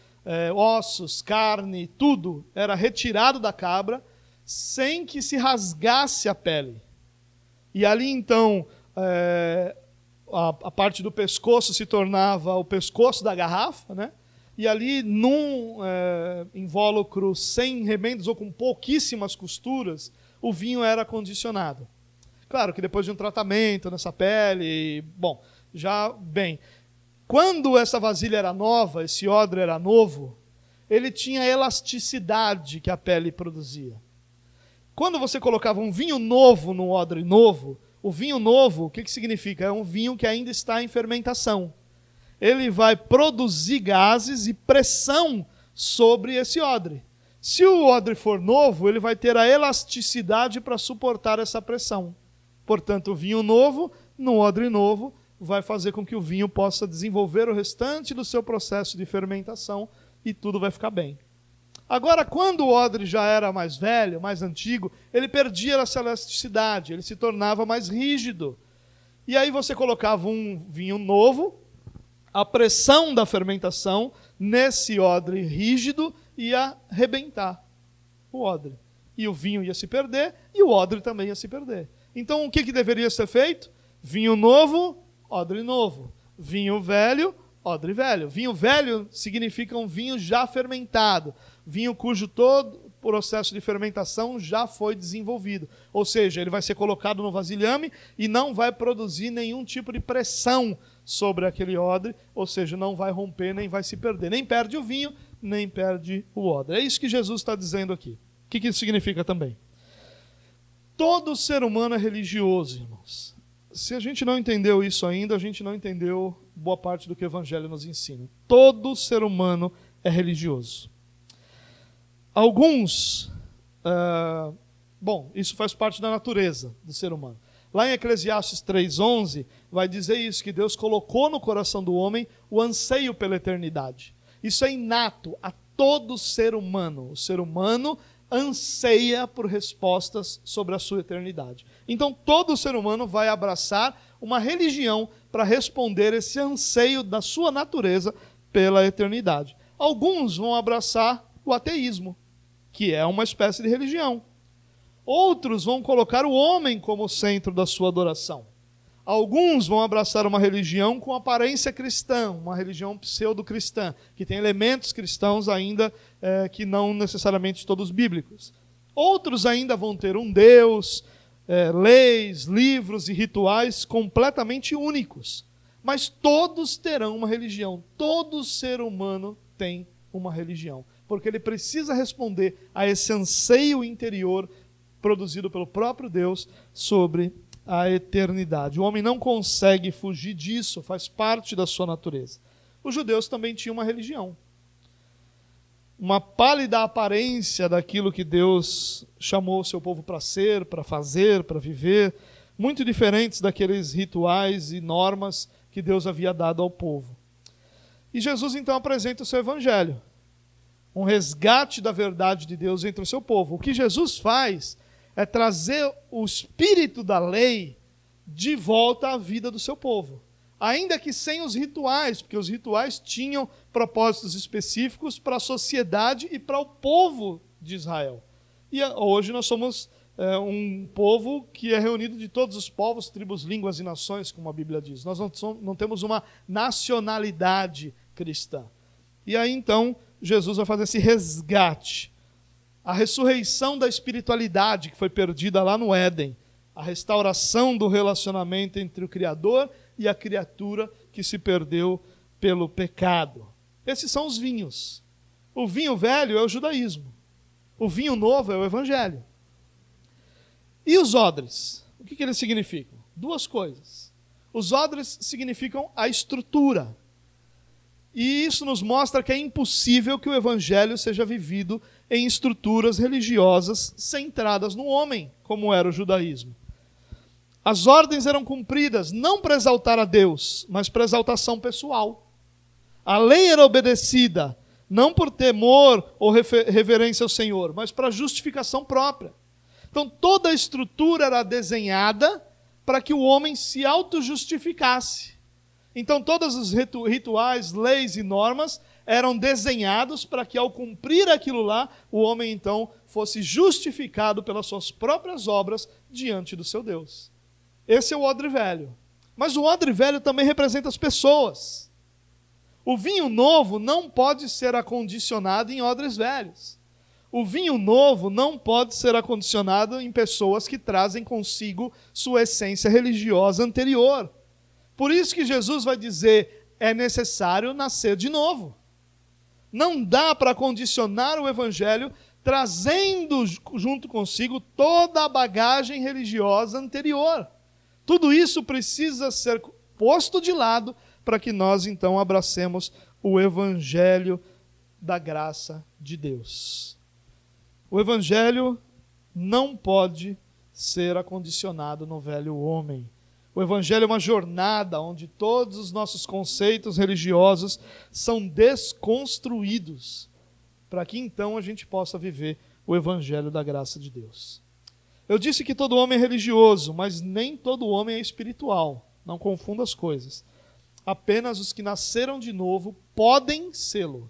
ossos, carne, tudo, era retirado da cabra sem que se rasgasse a pele. E ali então, a parte do pescoço se tornava o pescoço da garrafa, né? E ali num invólucro sem remendos ou com pouquíssimas costuras, o vinho era condicionado. Claro que depois de um tratamento nessa pele, bom, já bem. Quando essa vasilha era nova, esse odre era novo, ele tinha a elasticidade que a pele produzia. Quando você colocava um vinho novo num odre novo, o vinho novo, o que significa? É um vinho que ainda está em fermentação. Ele vai produzir gases e pressão sobre esse odre. Se o odre for novo, ele vai ter a elasticidade para suportar essa pressão. Portanto, o vinho novo, no odre novo, vai fazer com que o vinho possa desenvolver o restante do seu processo de fermentação e tudo vai ficar bem. Agora, quando o odre já era mais velho, mais antigo, ele perdia essa elasticidade, ele se tornava mais rígido. E aí você colocava um vinho novo, a pressão da fermentação nesse odre rígido ia arrebentar o odre. E o vinho ia se perder e o odre também ia se perder. Então, o que deveria ser feito? Vinho novo, odre novo. Vinho velho, odre velho. Vinho velho significa um vinho já fermentado. Vinho cujo todo o processo de fermentação já foi desenvolvido. Ou seja, ele vai ser colocado no vasilhame e não vai produzir nenhum tipo de pressão sobre aquele odre. Ou seja, não vai romper, nem vai se perder. Nem perde o vinho, nem perde o odre. É isso que Jesus está dizendo aqui. O que isso significa também? Todo ser humano é religioso, irmãos. Se a gente não entendeu isso ainda, a gente não entendeu boa parte do que o Evangelho nos ensina. Todo ser humano é religioso. Alguns, isso faz parte da natureza do ser humano. Lá em Eclesiastes 3:11, vai dizer isso, que Deus colocou no coração do homem o anseio pela eternidade. Isso é inato a todo ser humano. O ser humano anseia por respostas sobre a sua eternidade. Então todo ser humano vai abraçar uma religião para responder esse anseio da sua natureza pela eternidade. Alguns vão abraçar o ateísmo, que é uma espécie de religião. Outros vão colocar o homem como centro da sua adoração. Alguns vão abraçar uma religião com aparência cristã, uma religião pseudo-cristã, que tem elementos cristãos ainda que não necessariamente todos bíblicos. Outros ainda vão ter um Deus, leis, livros e rituais completamente únicos. Mas todos terão uma religião. Todo ser humano tem uma religião. Porque ele precisa responder a esse anseio interior produzido pelo próprio Deus sobre a eternidade. O homem não consegue fugir disso, faz parte da sua natureza. Os judeus também tinham uma religião. Uma pálida aparência daquilo que Deus chamou o seu povo para ser, para fazer, para viver, muito diferentes daqueles rituais e normas que Deus havia dado ao povo. E Jesus então apresenta o seu evangelho, um resgate da verdade de Deus entre o seu povo. O que Jesus faz é trazer o espírito da lei de volta à vida do seu povo. Ainda que sem os rituais, porque os rituais tinham propósitos específicos para a sociedade e para o povo de Israel. E hoje nós somos um povo que é reunido de todos os povos, tribos, línguas e nações, como a Bíblia diz. Nós não temos uma nacionalidade cristã. E aí então Jesus vai fazer esse resgate. A ressurreição da espiritualidade que foi perdida lá no Éden. A restauração do relacionamento entre o Criador e a criatura que se perdeu pelo pecado. Esses são os vinhos. O vinho velho é o judaísmo. O vinho novo é o evangelho. E os odres? O que eles significam? Duas coisas. Os odres significam a estrutura. E isso nos mostra que é impossível que o evangelho seja vivido em estruturas religiosas centradas no homem, como era o judaísmo. As ordens eram cumpridas não para exaltar a Deus, mas para exaltação pessoal. A lei era obedecida não por temor ou reverência ao Senhor, mas para justificação própria. Então toda a estrutura era desenhada para que o homem se auto-justificasse. Então todos os rituais, leis e normas eram desenhados para que ao cumprir aquilo lá, o homem então fosse justificado pelas suas próprias obras diante do seu Deus. Esse é o odre velho. Mas o odre velho também representa as pessoas. O vinho novo não pode ser acondicionado em odres velhos. O vinho novo não pode ser acondicionado em pessoas que trazem consigo sua essência religiosa anterior. Por isso que Jesus vai dizer, é necessário nascer de novo. Não dá para condicionar o evangelho trazendo junto consigo toda a bagagem religiosa anterior. Tudo isso precisa ser posto de lado para que nós então abracemos o evangelho da graça de Deus. O evangelho não pode ser acondicionado no velho homem. O evangelho é uma jornada onde todos os nossos conceitos religiosos são desconstruídos, para que então a gente possa viver o evangelho da graça de Deus. Eu disse que todo homem é religioso, mas nem todo homem é espiritual. Não confunda as coisas. Apenas os que nasceram de novo podem sê-lo.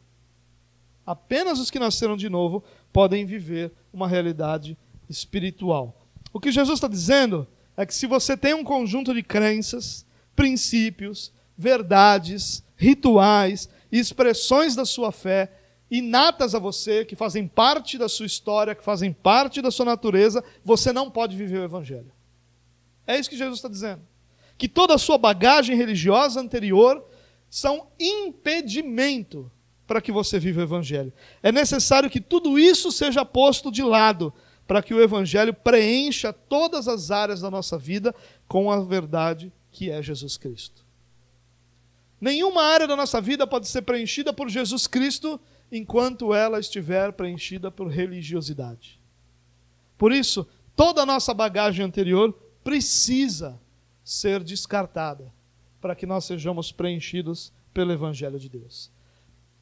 Apenas os que nasceram de novo podem viver uma realidade espiritual. O que Jesus está dizendo é que se você tem um conjunto de crenças, princípios, verdades, rituais e expressões da sua fé inatas a você, que fazem parte da sua história, que fazem parte da sua natureza, você não pode viver o evangelho. É isso que Jesus está dizendo. Que toda a sua bagagem religiosa anterior são impedimento para que você viva o evangelho. É necessário que tudo isso seja posto de lado, para que o evangelho preencha todas as áreas da nossa vida com a verdade que é Jesus Cristo. Nenhuma área da nossa vida pode ser preenchida por Jesus Cristo enquanto ela estiver preenchida por religiosidade. Por isso, toda a nossa bagagem anterior precisa ser descartada para que nós sejamos preenchidos pelo evangelho de Deus.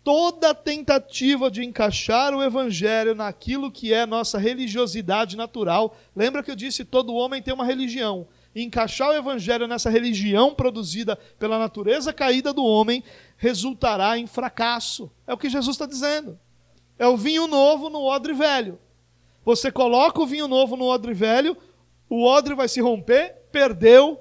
Toda tentativa de encaixar o evangelho naquilo que é nossa religiosidade natural, lembra que eu disse, todo homem tem uma religião, e encaixar o evangelho nessa religião produzida pela natureza caída do homem, resultará em fracasso. É o que Jesus está dizendo. É o vinho novo no odre velho. Você coloca o vinho novo no odre velho, o odre vai se romper, perdeu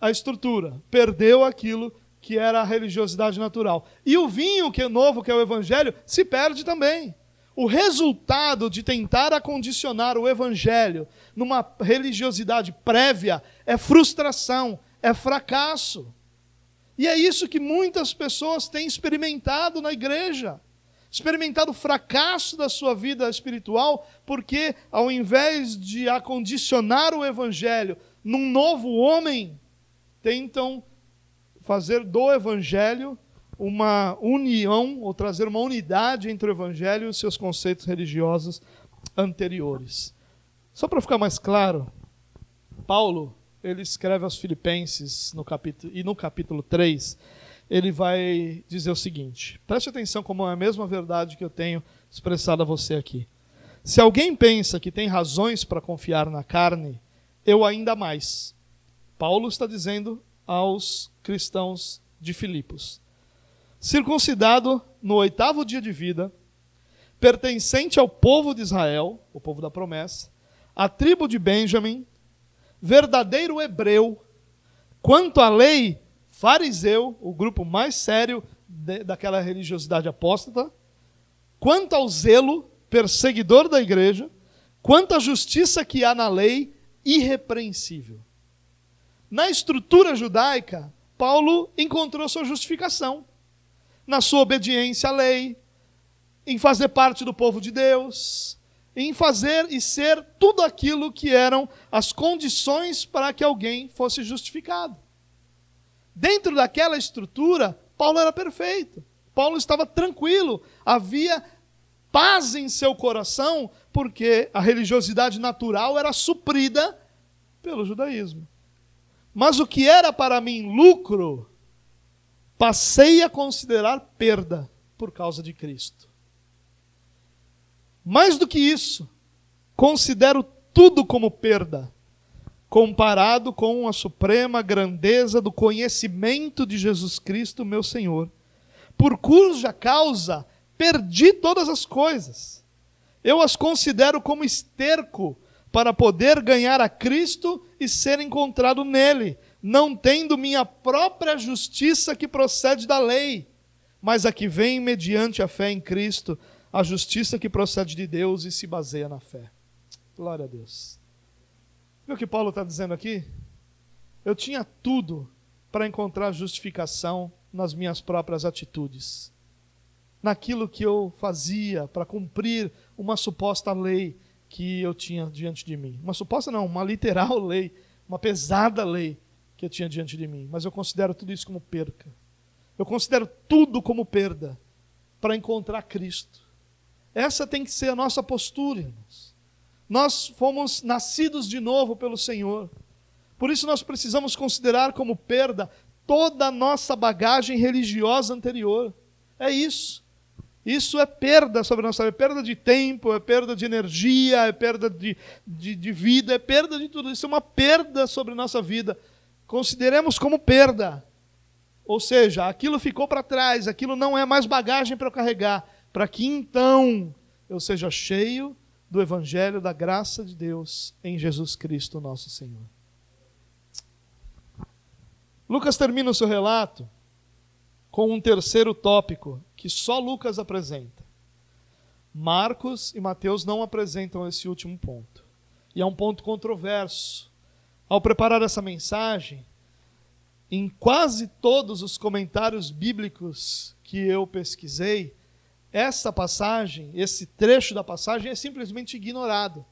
a estrutura, perdeu aquilo que era a religiosidade natural. E o vinho que é novo, que é o evangelho, se perde também. O resultado de tentar acondicionar o evangelho numa religiosidade prévia é frustração, é fracasso. E é isso que muitas pessoas têm experimentado na igreja. Experimentado o fracasso da sua vida espiritual, porque ao invés de acondicionar o evangelho num novo homem, tentam fazer do evangelho uma união, ou trazer uma unidade entre o evangelho e os seus conceitos religiosos anteriores. Só para ficar mais claro, Paulo, ele escreve aos Filipenses, no capítulo 3, ele vai dizer o seguinte, preste atenção como é a mesma verdade que eu tenho expressado a você aqui. Se alguém pensa que tem razões para confiar na carne, eu ainda mais. Paulo está dizendo aos cristãos de Filipos. Circuncidado no 8º dia de vida, pertencente ao povo de Israel, o povo da promessa, a tribo de Benjamim, verdadeiro hebreu, quanto à lei, fariseu, o grupo mais sério daquela religiosidade apóstata, quanto ao zelo, perseguidor da igreja, quanto à justiça que há na lei, irrepreensível. Na estrutura judaica, Paulo encontrou sua justificação na sua obediência à lei, em fazer parte do povo de Deus, em fazer e ser tudo aquilo que eram as condições para que alguém fosse justificado. Dentro daquela estrutura, Paulo era perfeito. Paulo estava tranquilo. Havia paz em seu coração, porque a religiosidade natural era suprida pelo judaísmo. Mas o que era para mim lucro, passei a considerar perda por causa de Cristo. Mais do que isso, considero tudo como perda, comparado com a suprema grandeza do conhecimento de Jesus Cristo, meu Senhor, por cuja causa perdi todas as coisas. Eu as considero como esterco para poder ganhar a Cristo e ser encontrado nele, não tendo minha própria justiça que procede da lei, mas a que vem mediante a fé em Cristo, a justiça que procede de Deus e se baseia na fé. Glória a Deus. Viu o que Paulo está dizendo aqui? Eu tinha tudo para encontrar justificação nas minhas próprias atitudes, naquilo que eu fazia para cumprir uma suposta lei que eu tinha diante de mim. Uma suposta não, uma literal lei, uma pesada lei que eu tinha diante de mim. Mas eu considero tudo isso como perca. Eu considero tudo como perda para encontrar Cristo. Essa tem que ser a nossa postura, irmãos. Nós fomos nascidos de novo pelo Senhor. Por isso nós precisamos considerar como perda toda a nossa bagagem religiosa anterior. É isso. Isso é perda sobre a nossa vida. É perda de tempo, é perda de energia, é perda de vida, é perda de tudo. Isso é uma perda sobre a nossa vida. Consideremos como perda. Ou seja, aquilo ficou para trás, aquilo não é mais bagagem para eu carregar, para que então eu seja cheio do Evangelho da graça de Deus em Jesus Cristo, nosso Senhor. Lucas termina o seu relato com um terceiro tópico que só Lucas apresenta. Marcos e Mateus não apresentam esse último ponto. E é um ponto controverso. Ao preparar essa mensagem, em quase todos os comentários bíblicos que eu pesquisei, essa passagem, esse trecho da passagem é simplesmente ignorado.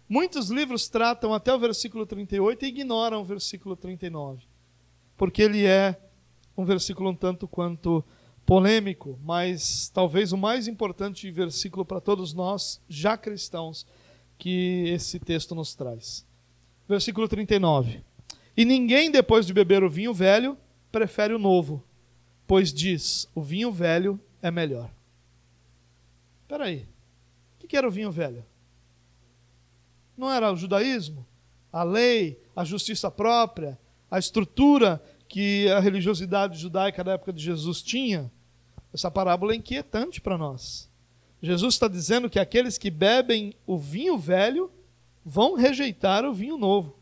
Muitos livros tratam até o versículo 38 e ignoram o versículo 39, porque ele é um versículo um tanto quanto polêmico, mas talvez o mais importante versículo para todos nós, já cristãos, que esse texto nos traz. Versículo 39. E ninguém, depois de beber o vinho velho, prefere o novo, pois diz, o vinho velho é melhor. Espera aí, o que era o vinho velho? Não era o judaísmo? A lei, a justiça própria, a estrutura que a religiosidade judaica da época de Jesus tinha? Essa parábola é inquietante para nós. Jesus está dizendo que aqueles que bebem o vinho velho vão rejeitar o vinho novo.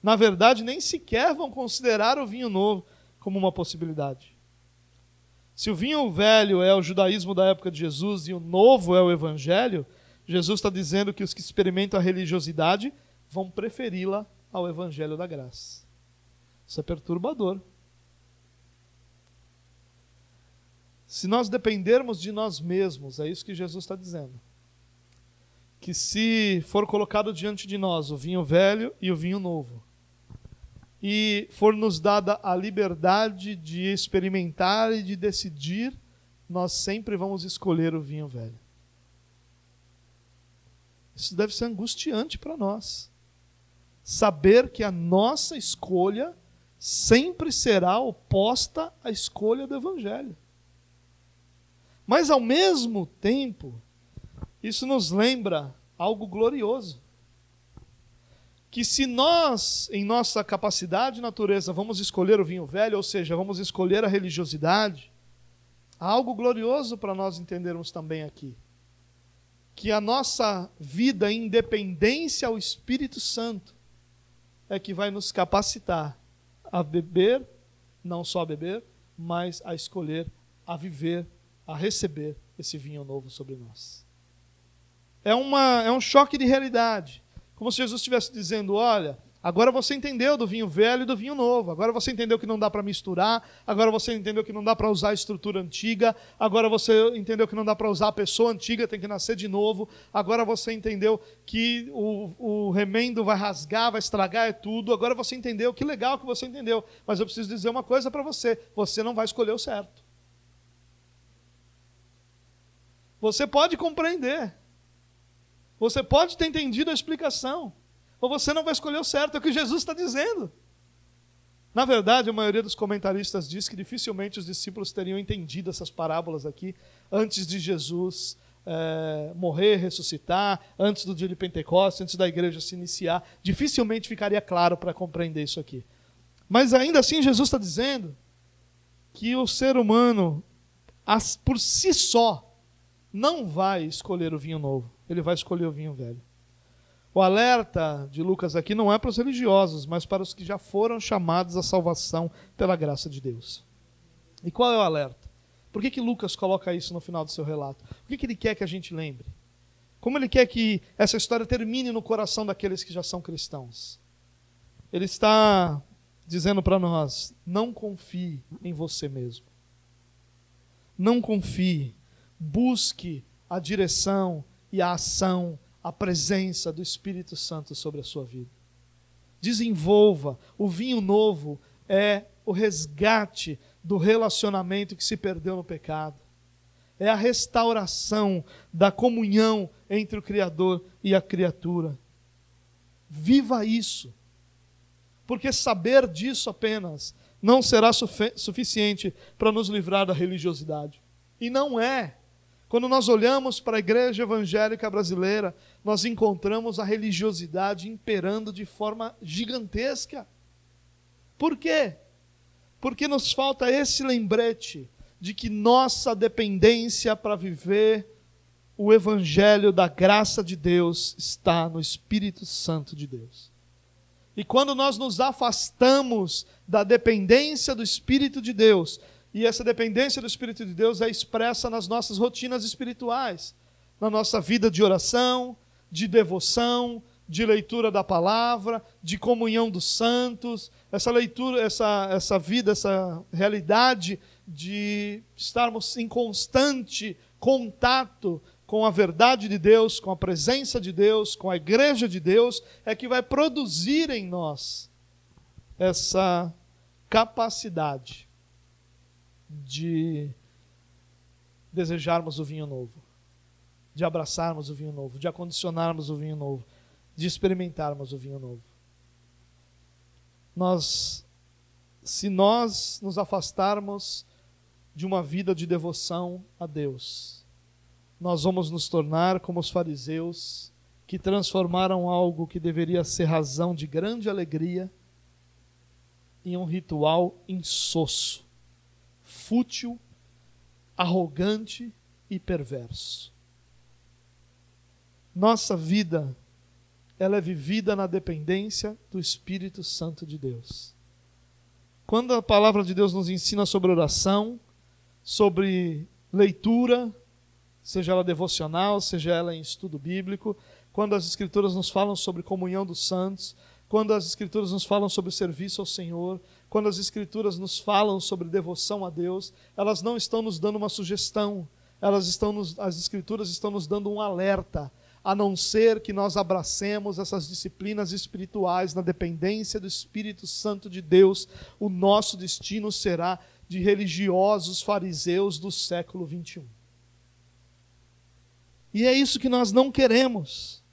Na verdade, nem sequer vão considerar o vinho novo como uma possibilidade. Se o vinho velho é o judaísmo da época de Jesus e o novo é o evangelho, Jesus está dizendo que os que experimentam a religiosidade vão preferi-la ao evangelho da graça. Isso é perturbador. Se nós dependermos de nós mesmos, é isso que Jesus está dizendo. Que se for colocado diante de nós o vinho velho e o vinho novo, e for nos dada a liberdade de experimentar e de decidir, nós sempre vamos escolher o vinho velho. Isso deve ser angustiante para nós. Saber que a nossa escolha sempre será oposta à escolha do Evangelho. Mas, ao mesmo tempo, isso nos lembra algo glorioso. Que se nós, em nossa capacidade e natureza, vamos escolher o vinho velho, ou seja, vamos escolher a religiosidade, há algo glorioso para nós entendermos também aqui. Que a nossa vida em dependência ao Espírito Santo é que vai nos capacitar a beber, não só a beber, mas a escolher, a viver, a receber esse vinho novo sobre nós. É um choque de realidade. Como se Jesus estivesse dizendo, olha, Agora você entendeu do vinho velho e do vinho novo. Agora você entendeu que não dá para misturar. Agora você entendeu que não dá para usar a estrutura antiga. Agora você entendeu que não dá para usar a pessoa antiga, tem que nascer de novo. Agora você entendeu que o remendo vai rasgar, vai estragar, é tudo. Agora você entendeu, que legal que você entendeu. Mas eu preciso dizer uma coisa para você: você não vai escolher o certo. Você pode compreender. Você pode ter entendido a explicação. Ou você não vai escolher o certo, é o que Jesus está dizendo. Na verdade, a maioria dos comentaristas diz que dificilmente os discípulos teriam entendido essas parábolas aqui antes de Jesus morrer, ressuscitar, antes do dia de Pentecostes, antes da igreja se iniciar. Dificilmente ficaria claro para compreender isso aqui. Mas ainda assim Jesus está dizendo que o ser humano, por si só, não vai escolher o vinho novo. Ele vai escolher o vinho velho. O alerta de Lucas aqui não é para os religiosos, mas para os que já foram chamados à salvação pela graça de Deus. E qual é o alerta? Por que Lucas coloca isso no final do seu relato? O que ele quer que a gente lembre? Como ele quer que essa história termine no coração daqueles que já são cristãos? Ele está dizendo para nós: não confie em você mesmo. Não confie. Busque a direção e a ação, a presença do Espírito Santo sobre a sua vida. Desenvolva. O vinho novo é o resgate do relacionamento que se perdeu no pecado. É a restauração da comunhão entre o Criador e a criatura. Viva isso. Porque saber disso apenas não será suficiente para nos livrar da religiosidade. E não é. Quando nós olhamos para a igreja evangélica brasileira, nós encontramos a religiosidade imperando de forma gigantesca. Por quê? Porque nos falta esse lembrete de que nossa dependência para viver o evangelho da graça de Deus está no Espírito Santo de Deus. E quando nós nos afastamos da dependência do Espírito de Deus, e essa dependência do Espírito de Deus é expressa nas nossas rotinas espirituais, na nossa vida de oração, de devoção, de leitura da palavra, de comunhão dos santos, essa leitura, essa vida, essa realidade de estarmos em constante contato com a verdade de Deus, com a presença de Deus, com a igreja de Deus, é que vai produzir em nós essa capacidade de desejarmos o vinho novo, de abraçarmos o vinho novo, de acondicionarmos o vinho novo, de experimentarmos o vinho novo. Se nós nos afastarmos de uma vida de devoção a Deus, nós vamos nos tornar como os fariseus, que transformaram algo que deveria ser razão de grande alegria em um ritual insosso, fútil, arrogante e perverso. Nossa vida, ela é vivida na dependência do Espírito Santo de Deus. Quando a palavra de Deus nos ensina sobre oração, sobre leitura, seja ela devocional, seja ela em estudo bíblico, quando as Escrituras nos falam sobre comunhão dos santos, quando as Escrituras nos falam sobre serviço ao Senhor, quando as Escrituras nos falam sobre devoção a Deus, elas não estão nos dando uma sugestão, as Escrituras estão nos dando um alerta, a não ser que nós abracemos essas disciplinas espirituais na dependência do Espírito Santo de Deus, o nosso destino será de religiosos fariseus do século 21. E é isso que nós não queremos.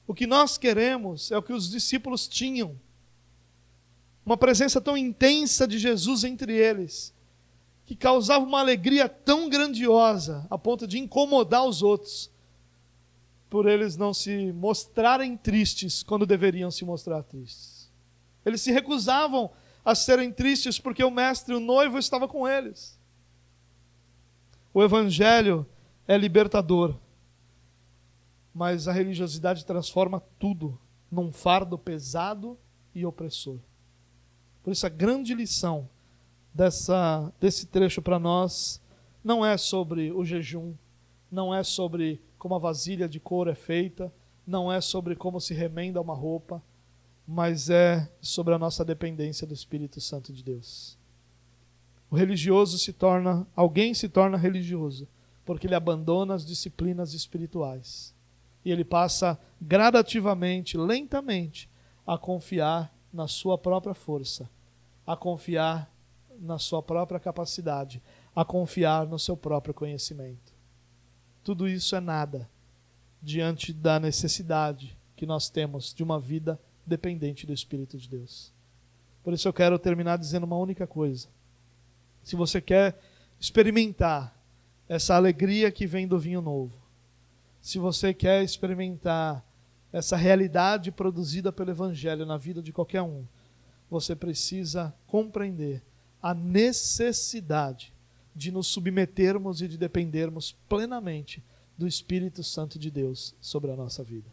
O que nós queremos é o que os discípulos tinham. Uma presença tão intensa de Jesus entre eles, que causava uma alegria tão grandiosa, a ponto de incomodar os outros, por eles não se mostrarem tristes quando deveriam se mostrar tristes. Eles se recusavam a serem tristes porque o mestre, o noivo, estava com eles. O evangelho é libertador, mas a religiosidade transforma tudo num fardo pesado e opressor. Por isso a grande lição desse trecho para nós não é sobre o jejum, não é sobre como a vasilha de couro é feita, não é sobre como se remenda uma roupa, mas é sobre a nossa dependência do Espírito Santo de Deus. Alguém se torna religioso porque ele abandona as disciplinas espirituais. E ele passa gradativamente, lentamente, a confiar na sua própria força, a confiar na sua própria capacidade, a confiar no seu próprio conhecimento. Tudo isso é nada diante da necessidade que nós temos de uma vida dependente do Espírito de Deus. Por isso eu quero terminar dizendo uma única coisa. Se você quer experimentar essa alegria que vem do vinho novo, se você quer experimentar essa realidade produzida pelo Evangelho na vida de qualquer um, você precisa compreender a necessidade de nos submetermos e de dependermos plenamente do Espírito Santo de Deus sobre a nossa vida.